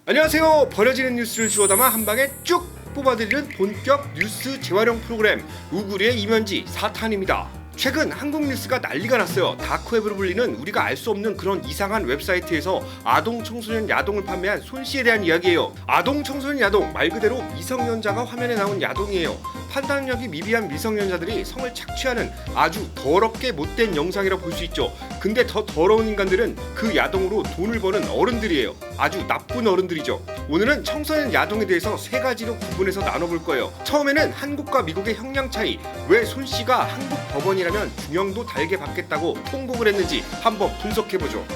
안녕하세요. 버려지는 뉴스를 주워 담아 한 방에 쭉 뽑아드리는 본격 뉴스 재활용 프로그램 우구리의 이면지 4탄입니다. 최근 한국 뉴스가 난리가 났어요. 다크웹으로 불리는 우리가 알 수 없는 그런 이상한 웹사이트에서 아동 청소년 야동을 판매한 손씨에 대한 이야기예요. 아동 청소년 야동 말 그대로 미성년자가 화면에 나온 야동이에요. 판단력이 미비한 미성년자들이 성을 착취하는 아주 더럽게 못된 영상이라고 볼 수 있죠. 근데 더 더러운 인간들은 그 야동으로 돈을 버는 어른들이에요. 아주 나쁜 어른들이죠. 오늘은 청소년 야동에 대해서 세 가지로 구분해서 나눠볼 거예요. 처음에는 한국과 미국의 형량 차이, 왜 손씨가 한국 법원이라면 중형도 달게 받겠다고 통곡을 했는지 한번 분석해보죠.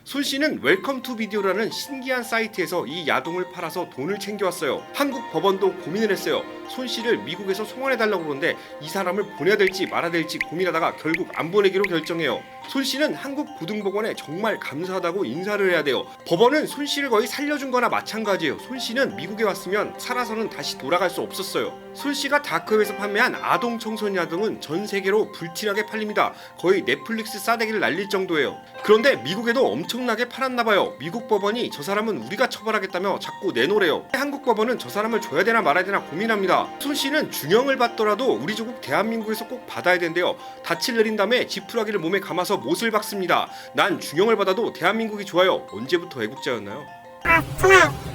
손씨는 웰컴 투 비디오라는 신기한 사이트에서 이 야동을 팔아서 돈을 챙겨왔어요. 한국 법원도 고민을 했어요. 손씨를 미국에서 송환해달라고 그러는데 이 사람을 보내야 될지 말아야 될지 고민하다가 결국 안 보내기로 결정해요. 손씨는 한국 고등법원에 정말 감사하다고 인사를 해야 돼요. 법원은 손씨를 거의 살려준 거나 마찬가지예요. 손씨는 미국에 왔으면 살아서는 다시 돌아갈 수 없었어요. 손씨가 다크웹에서 판매한 아동 청소년 야동은 전 세계로 불티나게 팔립니다. 거의 넷플릭스 싸대기를 날릴 정도예요. 그런데 미국에도 엄청나게 팔았나봐요. 미국 법원이 저 사람은 우리가 처벌하겠다며 자꾸 내놓으래요. 한국 법원은 저 사람을 줘야 되나 말아야 되나 고민합니다. 손씨는 중형을 받더라도 우리 조국 대한민국에서 꼭 받아야 된대요. 닻을 내린 다음에 지푸라기를 몸에 감아서 못을 박습니다. 난 중형을 받아도 대한민국이 좋아요. 언제부터 애국자였나요? 정말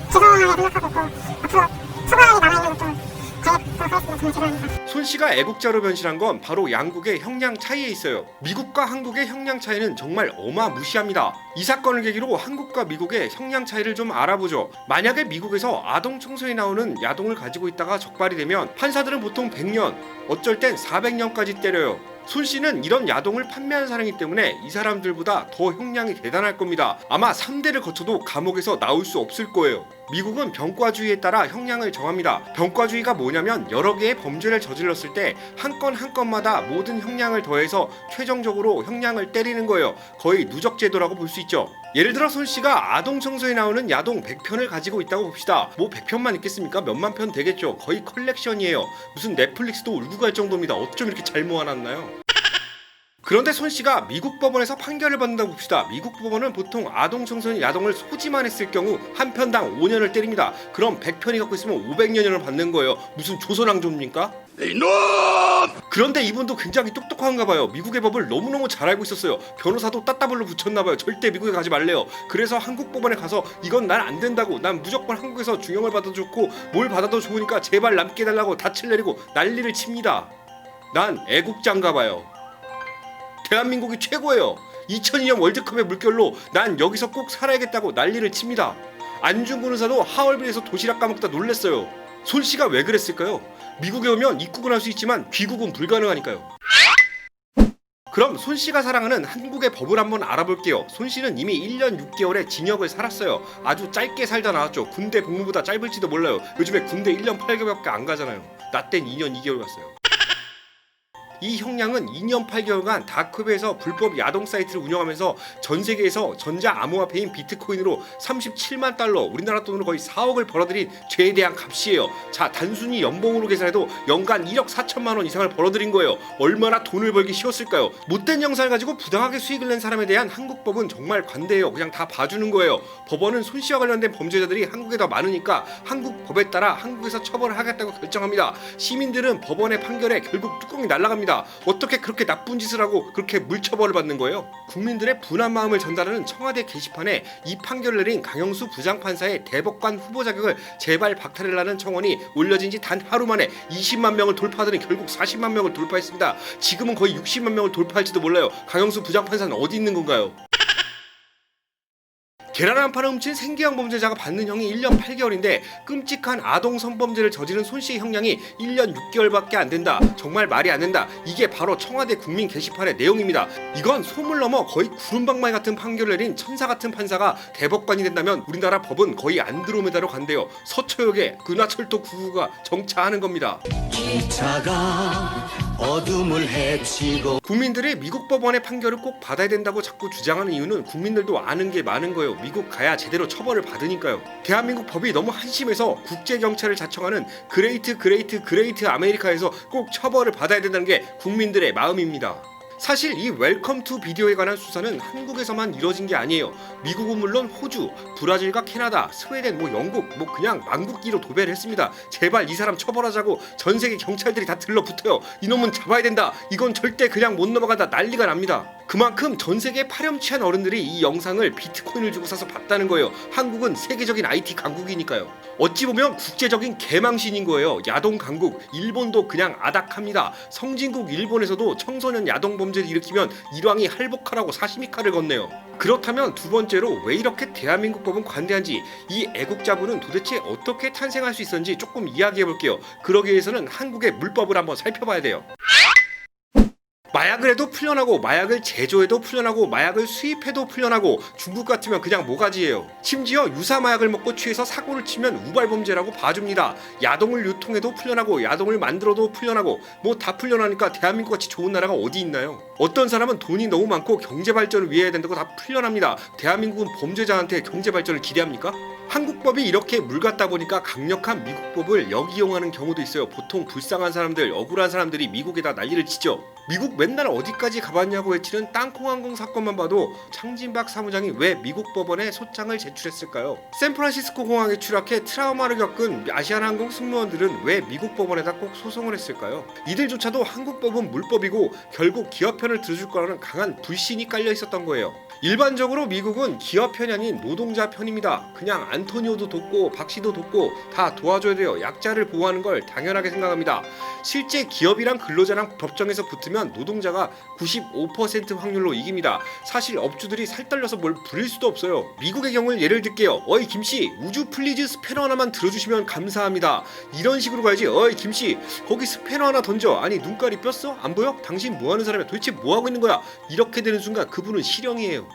죄송하게 생각하고 있고 앞으로 처벌이 남아있는 것도 하겠습니다. 정말 죄송합니다. 손씨가 애국자로 변신한 건 바로 양국의 형량 차이에 있어요. 미국과 한국의 형량 차이는 정말 어마무시합니다. 이 사건을 계기로 한국과 미국의 형량 차이를 좀 알아보죠. 만약에 미국에서 아동 청소년이 나오는 야동을 가지고 있다가 적발이 되면 판사들은 보통 100년, 어쩔 땐 400년까지 때려요. 손씨는 이런 야동을 판매한 사람이기 때문에 이 사람들보다 더 형량이 대단할 겁니다. 아마 3대를 거쳐도 감옥에서 나올 수 없을 거예요. 미국은 병과주의에 따라 형량을 정합니다. 병과주의가 뭐냐면 여러 개의 범죄를 저질렀을 때 한 건 한 건마다 모든 형량을 더해서 최종적으로 형량을 때리는 거예요. 거의 누적제도라고 볼 수 있죠. 예를 들어 손씨가 아동 청소에 나오는 야동 100편을 가지고 있다고 봅시다. 뭐 100편만 있겠습니까? 몇만 편 되겠죠. 거의 컬렉션이에요. 무슨 넷플릭스도 울고 갈 정도입니다. 어쩜 이렇게 잘 모아놨나요? 그런데 손씨가 미국 법원에서 판결을 받는다고 봅시다. 미국 법원은 보통 아동 청소년 야동을 소지만 했을 경우 한 편당 5년을 때립니다. 그럼 100편이 갖고 있으면 500년을 받는 거예요. 무슨 조선왕조입니까? 이놈! 그런데 이분도 굉장히 똑똑한가 봐요. 미국의 법을 너무너무 잘 알고 있었어요. 변호사도 따따블로 붙였나 봐요. 절대 미국에 가지 말래요. 그래서 한국 법원에 가서 이건 난 안 된다고, 난 무조건 한국에서 중형을 받아도 좋고 뭘 받아도 좋으니까 제발 남게 해달라고 닻을 내리고 난리를 칩니다. 난 애국자인가 봐요. 대한민국이 최고예요. 2002년 월드컵의 물결로 난 여기서 꼭 살아야겠다고 난리를 칩니다. 안중근 의사도 하얼빈에서 도시락 까먹다 놀랬어요. 손씨가 왜 그랬을까요? 미국에 오면 입국은 할 수 있지만 귀국은 불가능하니까요. 그럼 손씨가 사랑하는 한국의 법을 한번 알아볼게요. 손씨는 이미 1년 6개월의 징역을 살았어요. 아주 짧게 살다 나왔죠. 군대 복무보다 짧을지도 몰라요. 요즘에 군대 1년 8개월밖에 안 가잖아요. 나 땐 2년 2개월 갔어요. 이 형량은 2년 8개월간 다크웹에서 불법 야동 사이트를 운영하면서 전 세계에서 전자 암호화폐인 비트코인으로 37만 달러, 우리나라 돈으로 거의 4억을 벌어들인 죄에 대한 값이에요. 자, 단순히 연봉으로 계산해도 연간 1억 4천만 원 이상을 벌어들인 거예요. 얼마나 돈을 벌기 쉬웠을까요? 못된 영상을 가지고 부당하게 수익을 낸 사람에 대한 한국 법은 정말 관대해요. 그냥 다 봐주는 거예요. 법원은 손씨와 관련된 범죄자들이 한국에 더 많으니까 한국 법에 따라 한국에서 처벌을 하겠다고 결정합니다. 시민들은 법원의 판결에 결국 뚜껑이 날아갑니다. 어떻게 그렇게 나쁜 짓을 하고 그렇게 물처벌을 받는 거예요? 국민들의 분한 마음을 전달하는 청와대 게시판에 이 판결을 내린 강영수 부장판사의 대법관 후보 자격을 제발 박탈해라는 청원이 올려진 지 단 하루 만에 20만 명을 돌파하더니 결국 40만 명을 돌파했습니다. 지금은 거의 60만 명을 돌파할지도 몰라요. 강영수 부장판사는 어디 있는 건가요? 계란 한 판을 훔친 생계형 범죄자가 받는 형이 1년 8개월인데 끔찍한 아동 성범죄를 저지른 손씨의 형량이 1년 6개월밖에 안 된다. 정말 말이 안 된다. 이게 바로 청와대 국민 게시판의 내용입니다. 이건 소문 넘어 거의 구름방망이 같은 판결을 내린 천사 같은 판사가 대법관이 된다면 우리나라 법은 거의 안드로메다로 간대요. 서초역에 은하철도 999가 정차하는 겁니다. 기차가 어둠을 헤치고 국민들이 미국 법원의 판결을 꼭 받아야 된다고 자꾸 주장하는 이유는 국민들도 아는 게 많은 거예요. 미국 가야 제대로 처벌을 받으니까요. 대한민국 법이 너무 한심해서 국제경찰을 자청하는 그레이트 아메리카에서 꼭 처벌을 받아야 된다는 게 국민들의 마음입니다. 사실 이 웰컴 투 비디오에 관한 수사는 한국에서만 이뤄진 게 아니에요. 미국은 물론 호주, 브라질과 캐나다, 스웨덴, 영국, 그냥 만국기로 도배를 했습니다. 제발 이 사람 처벌하자고 전 세계 경찰들이 다 들러붙어요. 이놈은 잡아야 된다. 이건 절대 그냥 못 넘어간다. 난리가 납니다. 그만큼 전 세계 파렴치한 어른들이 이 영상을 비트코인을 주고 사서 봤다는 거예요. 한국은 세계적인 IT 강국이니까요. 어찌 보면 국제적인 개망신인 거예요. 야동 강국, 일본도 그냥 아닥합니다. 성진국 일본에서도 청소년 야동 범죄를 일으키면 일왕이 할복하라고 사시미칼을 건네요. 그렇다면 두 번째로 왜 이렇게 대한민국 법은 관대한지, 이 애국자분은 도대체 어떻게 탄생할 수 있었는지 조금 이야기해볼게요. 그러기 위해서는 한국의 물법을 한번 살펴봐야 돼요. 마약을 해도 풀려나고, 마약을 제조해도 풀려나고, 마약을 수입해도 풀려나고, 중국 같으면 그냥 모가지예요. 심지어 유사 마약을 먹고 취해서 사고를 치면 우발범죄라고 봐줍니다. 야동을 유통해도 풀려나고, 야동을 만들어도 풀려나고, 다 풀려나니까 대한민국 같이 좋은 나라가 어디 있나요? 어떤 사람은 돈이 너무 많고 경제 발전을 위해 해야 된다고 다 풀려납니다. 대한민국은 범죄자한테 경제 발전을 기대합니까? 한국법이 이렇게 물같다 보니까 강력한 미국법을 역이용하는 경우도 있어요. 보통 불쌍한 사람들, 억울한 사람들이 미국에다 난리를 치죠. 미국 맨날 어디까지 가봤냐고 외치는 땅콩항공 사건만 봐도 창진박 사무장이 왜 미국 법원에 소장을 제출했을까요? 샌프란시스코 공항에 추락해 트라우마를 겪은 아시아나항공 승무원들은 왜 미국 법원에다 꼭 소송을 했을까요? 이들조차도 한국 법은 물법이고 결국 기업 편을 들어줄 거라는 강한 불신이 깔려 있었던 거예요. 일반적으로 미국은 기업 편이 아닌 노동자 편입니다. 그냥 안토니오도 돕고 박씨도 돕고 다 도와줘야 돼요. 약자를 보호하는 걸 당연하게 생각합니다. 실제 기업이랑 근로자랑 법정에서 붙으면 노동자가 95% 확률로 이깁니다. 사실 업주들이 살떨려서 뭘 부릴 수도 없어요. 미국의 경우를 예를 들게요. 어이 김씨, 우주 플리즈 스패너 하나만 들어주시면 감사합니다. 이런 식으로 가야지. 어이 김씨, 거기 스패너 하나 던져. 아니 눈깔이 뼈어? 안 보여? 당신 뭐하는 사람이야? 도대체 뭐하고 있는 거야? 이렇게 되는 순간 그분은 실형이에요.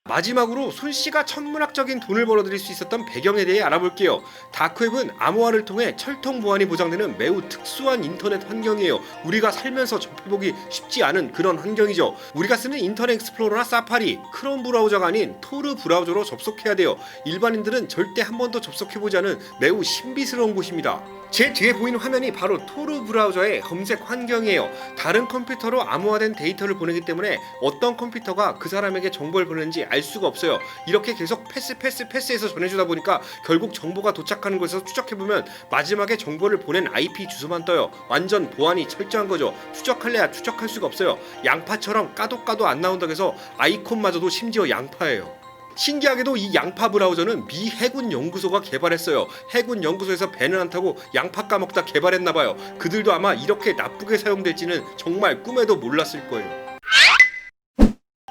마지막으로 손씨가 천문학적인 돈을 벌어들일 수 있었던 배경에 대해 알아볼게요. 다크웹은 암호화를 통해 철통 보안이 보장되는 매우 특수한 인터넷 환경이에요. 우리가 살면서 접해보기 쉽지 않은 그런 환경이죠. 우리가 쓰는 인터넷 익스플로러나 사파리, 크롬 브라우저가 아닌 토르 브라우저로 접속해야 돼요. 일반인들은 절대 한 번도 접속해보지 않은 매우 신비스러운 곳입니다. 제 뒤에 보이는 화면이 바로 토르 브라우저의 검색 환경이에요. 다른 컴퓨터로 암호화된 데이터를 보내기 때문에 어떤 컴퓨터가 그 사람에게 정보를 보내는지 알 수가 없어요. 이렇게 계속 패스해서 전해주다 보니까 결국 정보가 도착하는 곳에서 추적해보면 마지막에 정보를 보낸 IP 주소만 떠요. 완전 보안이 철저한 거죠. 추적할래야 추적할 수가 없어요. 양파처럼 까도 안 나온다고 해서 아이콘마저도 심지어 양파예요. 신기하게도 이 양파 브라우저는 미 해군 연구소가 개발했어요. 해군 연구소에서 배는 안 타고 양파 까먹다 개발했나봐요. 그들도 아마 이렇게 나쁘게 사용될지는 정말 꿈에도 몰랐을 거예요.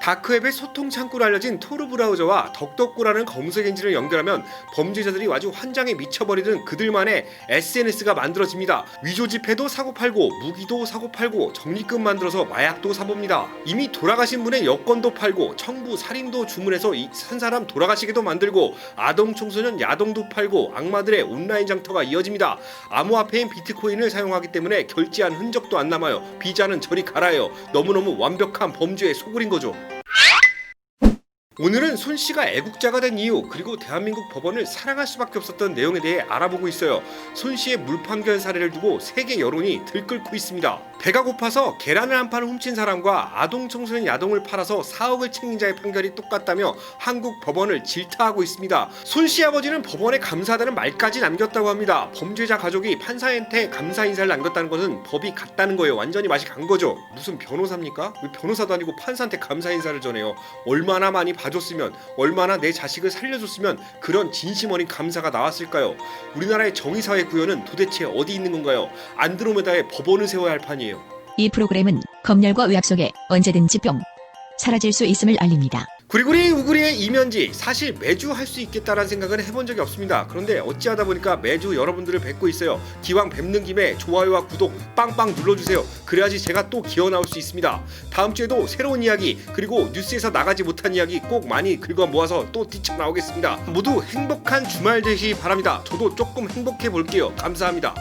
다크웹의 소통 창구로 알려진 토르 브라우저와 덕덕구라는 검색 엔진을 연결하면 범죄자들이 아주 환장에 미쳐버리는 그들만의 SNS가 만들어집니다. 위조 지폐도 사고 팔고 무기도 사고 팔고 적립금 만들어서 마약도 사봅니다. 이미 돌아가신 분의 여권도 팔고 청부 살인도 주문해서 한 사람 돌아가시게도 만들고 아동 청소년 야동도 팔고 악마들의 온라인 장터가 이어집니다. 암호화폐인 비트코인을 사용하기 때문에 결제한 흔적도 안 남아요. 비자는 저리 갈아요. 너무너무 완벽한 범죄의 소굴인 거죠. 오늘은 손씨가 애국자가 된 이유, 그리고 대한민국 법원을 사랑할 수밖에 없었던 내용에 대해 알아보고 있어요. 손씨의 물판결 사례를 두고 세계 여론이 들끓고 있습니다. 배가 고파서 계란을 한 판 훔친 사람과 아동 청소년 야동을 팔아서 4억을 챙긴 자의 판결이 똑같다며 한국 법원을 질타하고 있습니다. 손씨 아버지는 법원에 감사하다는 말까지 남겼다고 합니다. 범죄자 가족이 판사한테 감사 인사를 남겼다는 것은 법이 같다는 거예요. 완전히 맛이 간 거죠. 무슨 변호사입니까? 왜 변호사도 아니고 판사한테 감사 인사를 전해요. 얼마나 많이 줬으면, 얼마나 내 자식을 살려줬으면 그런 진심 어린 감사가 나왔을까요? 우리나라의 정의사회 구현은 도대체 어디 있는 건가요? 안드로메다에 법원을 세워야 할 판이에요. 이 프로그램은 검열과 의학 속에 언제든지 뿅 사라질 수 있음을 알립니다. 구리구리 우구리의 이면지, 사실 매주 할 수 있겠다라는 생각은 해본 적이 없습니다. 그런데 어찌하다 보니까 매주 여러분들을 뵙고 있어요. 기왕 뵙는 김에 좋아요와 구독 빵빵 눌러주세요. 그래야지 제가 또 기어 나올 수 있습니다. 다음 주에도 새로운 이야기, 그리고 뉴스에서 나가지 못한 이야기 꼭 많이 긁어 모아서 또 뛰쳐나오겠습니다. 모두 행복한 주말 되시기 바랍니다. 저도 조금 행복해 볼게요. 감사합니다.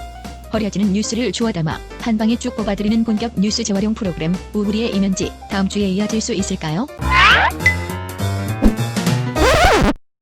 허려지는 뉴스를 주워 담아 한 방에 쭉 뽑아드리는 본격 뉴스 재활용 프로그램 우구리의 이면지, 다음 주에 이어질 수 있을까요?